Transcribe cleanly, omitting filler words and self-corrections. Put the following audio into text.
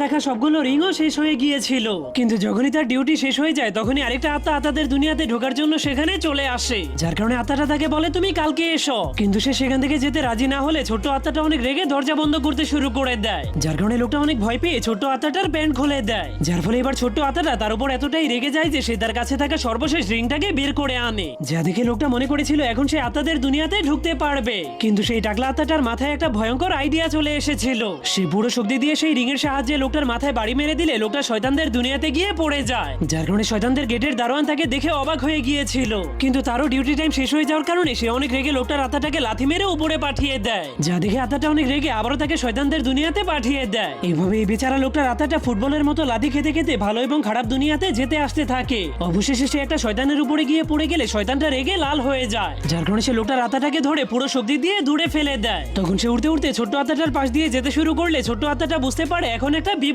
দেখা সবগুলো রিংও শেষ হয়ে গিয়েছিল, কিন্তু যখনই তার ডিউটি শেষ হয়ে যায় তখনই আরেকটা আত্মা আত্মাদের দুনিয়াতে ঢোকার জন্য সেখানে চলে আসে, যার কারণে আত্মাটা তাকে বলে তুমি কালকে এসো। কিন্তু সে সেখান থেকে যেতে রাজি না হলে ছোট্ট আত্মাটা অনেক রেগে দরজা বন্ধ করতে শুরু করে দেয়, যার কারণে লোকটা অনেক ভয় পেয়ে ছোট্ট আত্মাটার প্যান্ট খুলে দেয়, যার ফলে এবার ছোট্ট আত্মাটা তার উপর এতটাই রেগে যায় যে সে তার কাছে থাকা সর্বশেষ রিংটাকে বের করে আনে, যা দেখে লোকটা মনে করেছিল এখন সে আত্মাদের দুনিয়াতে ঢুকতে পারবে। কিন্তু সেই টাকলা আত্মাটার মাথায় একটা ভয়ঙ্কর আইডিয়া চলে এসেছিল। সে পুরো শক্তি দিয়ে সেই রিং এর সাহায্যে লোকটার মাথায় বাড়ি মেরে দিলে লোকটা শয়তানদের দুনিয়াতে গিয়ে পড়ে যায়, যার কারণে শয়তানদের গেটের দারোয়ান তাকে দেখে অবাক হয়ে গিয়েছিল। কিন্তু তারও ডিউটি টাইম শেষ হয়ে যাওয়ার কারণে সে অনেক রেগে লোকটার আত্মাটাকে লাথি মেরে উপরে পাঠিয়ে দেয়, যা দেখে আত্মাটা অনেক রেগে আবারও তাকে শয়তানদের দুনিয়াতে পাঠিয়ে দেয়। এইভাবে এই বেচারা লোকটার আত্মাটা ফুটবলের মতো লাথি খেতে খেতে ভালো এবং খারাপ দুনিয়াতে যেতে আসতে থাকে। অবশেষে সে একটা শয়তানের উপরে গিয়ে পড়ে গেলে শয়তানটা রেগে লাল হয়ে যায়, যার কারণে সে লোকটার আত্মাটাকে ধরে পুরো শক্তি দিয়ে দূরে ফেলে দেয়। তখন সে উড়তে উড়তে ছোট্ট আত্মাটার পাশ দিয়ে যেতে শুরু করলে ছোট্ট আত্মাটা বুঝতে পারে এখন একটা